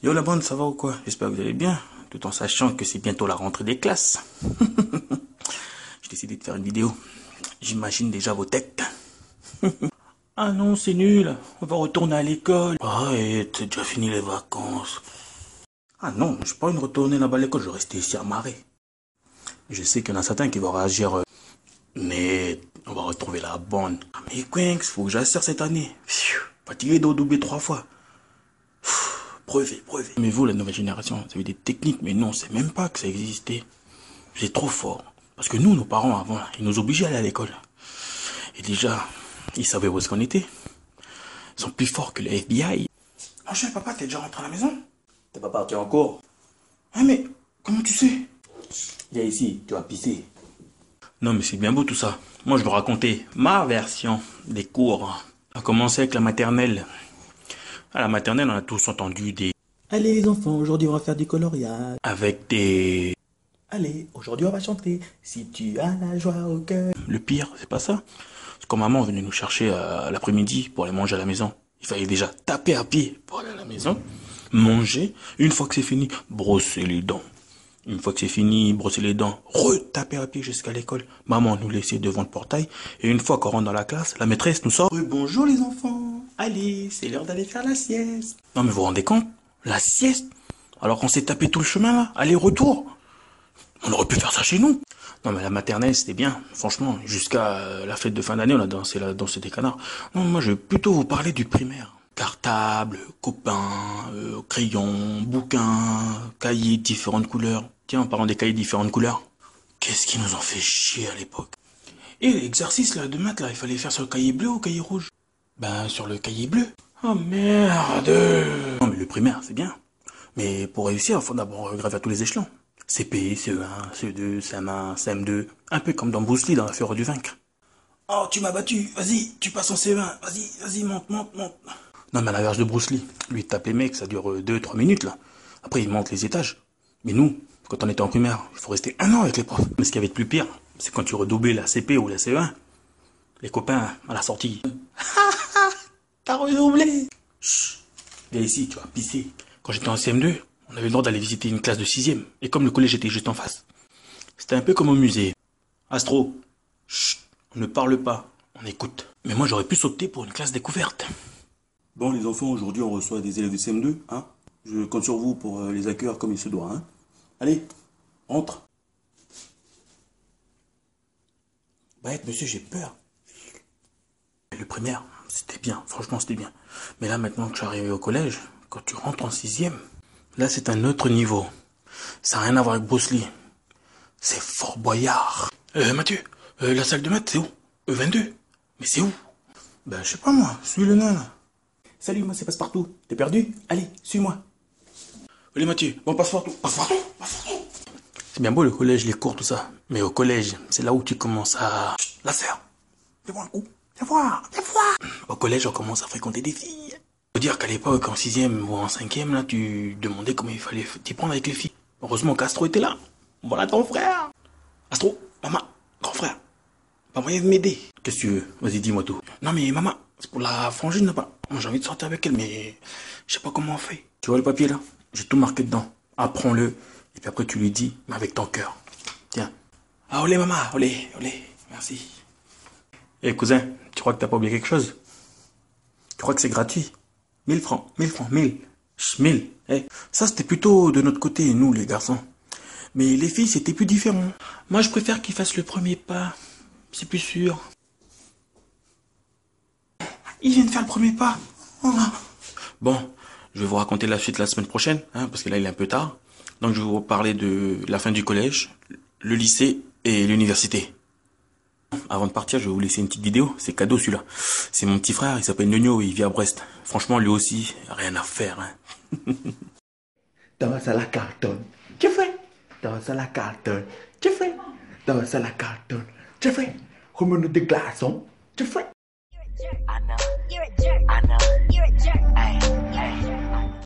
Yo la bande, ça va ou quoi? J'espère que vous allez bien, tout en sachant que c'est bientôt la rentrée des classes. J'ai décidé de faire une vidéo. J'imagine déjà vos têtes. Ah non, c'est nul, on va retourner à l'école. Arrête, t'as déjà fini les vacances. Ah non, je peux pas retourner là-bas à l'école, je vais rester ici à marrer. Je sais qu'il y en a certains qui vont réagir, mais on va retrouver la bande. Ah, mais Quinks, faut que j'assère cette année. Fatigué de doubler 3 fois. Brevet. Mais vous, la nouvelle génération, vous avez des techniques, mais non, on sait même pas que ça existait. Vous êtes trop fort. Parce que nous, nos parents, avant, ils nous obligeaient à aller à l'école. Et déjà, ils savaient où est-ce qu'on était. Ils sont plus forts que le FBI. Oh, chérie, papa, t'es déjà rentré à la maison? T'es pas parti en cours? Ah, mais, comment tu sais? Viens ici, tu vas pisser. Non, mais c'est bien beau tout ça. Moi, je veux raconter ma version des cours. On a commencé avec la maternelle. À la maternelle, on a tous entendu des... Allez les enfants, aujourd'hui on va faire du coloriage. Avec des... Allez, aujourd'hui on va chanter. Si tu as la joie au cœur. Le pire, c'est pas ça. Parce que quand maman venait nous chercher l'après-midi pour aller manger à la maison, il fallait déjà taper à pied pour aller à la maison, manger. Une fois que c'est fini, brosser les dents. Une fois que c'est fini, brosser les dents, retaper à pied jusqu'à l'école. Maman nous laissait devant le portail. Et une fois qu'on rentre dans la classe, la maîtresse nous sort. Bonjour les enfants. Allez, c'est l'heure d'aller faire la sieste. Non mais vous vous rendez compte? La sieste? Alors qu'on s'est tapé tout le chemin là, aller-retour. On aurait pu faire ça chez nous. Non mais la maternelle c'était bien, franchement, jusqu'à la fête de fin d'année on a dansé la danse des canards. Non, moi je vais plutôt vous parler du primaire. Cartable, copains, crayons, bouquins, cahiers de différentes couleurs. Tiens, en parlant des cahiers de différentes couleurs, qu'est-ce qui nous en fait chier à l'époque? Et l'exercice là de maths là, il fallait faire sur le cahier bleu ou cahier rouge? Ben sur le cahier bleu. Oh merde. Non mais le primaire c'est bien. Mais pour réussir, il faut d'abord graver à tous les échelons. CP, CE1, CE2, CM1, CM2, un peu comme dans Bruce Lee dans la Fureur du Vaincre. Oh, tu m'as battu, vas-y, tu passes en CE1, vas-y, monte. Non, mais à l'inverse de Bruce Lee, lui tape les mecs, ça dure 2-3 minutes, là. Après, il monte les étages. Mais nous, quand on était en primaire, il faut rester 1 an avec les profs. Mais ce qui avait de plus pire, c'est quand tu redoublais la CP ou la CE1. Les copains, à la sortie. T'as redoublé. Chut, viens ici, tu vas pisser. Quand j'étais en CM2, on avait le droit d'aller visiter une classe de 6e. Et comme le collège était juste en face, c'était un peu comme au musée. Astro, chut, on ne parle pas, on écoute. Mais moi j'aurais pu sauter pour une classe découverte. Bon les enfants, aujourd'hui on reçoit des élèves de CM2, hein. Je compte sur vous pour les accueillir comme il se doit, hein. Allez, entre. Bah monsieur, j'ai peur. Le primaire, c'était bien, franchement c'était bien. Mais là maintenant que je suis arrivé au collège, quand tu rentres en 6e, là c'est un autre niveau. Ça n'a rien à voir avec Bruce Lee. C'est Fort Boyard. Mathieu, la salle de maths c'est où? E22. Mais c'est où? Ben je sais pas moi, suis le nain là. Salut, moi c'est Passepartout. T'es perdu? Allez, suis-moi. Allez Mathieu, bon Passepartout. C'est bien beau le collège, les cours, tout ça. Mais au collège, c'est là où tu commences à... Chut, la sœur, fais-moi un coup. Viens voir. Au collège, on commence à fréquenter des filles. Faut dire qu'à l'époque, en 6e ou en 5e, là, tu demandais comment il fallait t'y prendre avec les filles. Heureusement qu'Astro était là. Voilà ton frère. Astro, maman, grand frère. Pas moyen de m'aider. Qu'est-ce que tu veux? Vas-y, dis-moi tout. Non mais maman, c'est pour la frangine là-bas. Moi j'ai envie de sortir avec elle, mais je sais pas comment on fait. Tu vois le papier là? J'ai tout marqué dedans. Apprends-le. Et puis après tu lui dis, mais avec ton cœur. Tiens. Ah olé maman, olé. Merci. Eh cousin, tu crois que t'as pas oublié quelque chose? Tu crois que c'est gratuit? 1000 francs. 1000. Eh, ça c'était plutôt de notre côté, nous les garçons. Mais les filles c'était plus différent. Moi je préfère qu'ils fassent le premier pas. C'est plus sûr. Il vient de faire le premier pas. Oh. Bon, je vais vous raconter la suite la semaine prochaine, hein, parce que là il est un peu tard. Donc je vais vous parler de la fin du collège, le lycée et l'université. Avant de partir, je vais vous laisser une petite vidéo. C'est cadeau celui-là. C'est mon petit frère, il s'appelle Nonio, il vit à Brest. Franchement, lui aussi, rien à faire. Hein. Danse à la cartonne. Tu fais. Danse à la cartonne. Tu fais. Danse à la cartonne. Tu fais. Remets-nous des glaçons. Tu fais.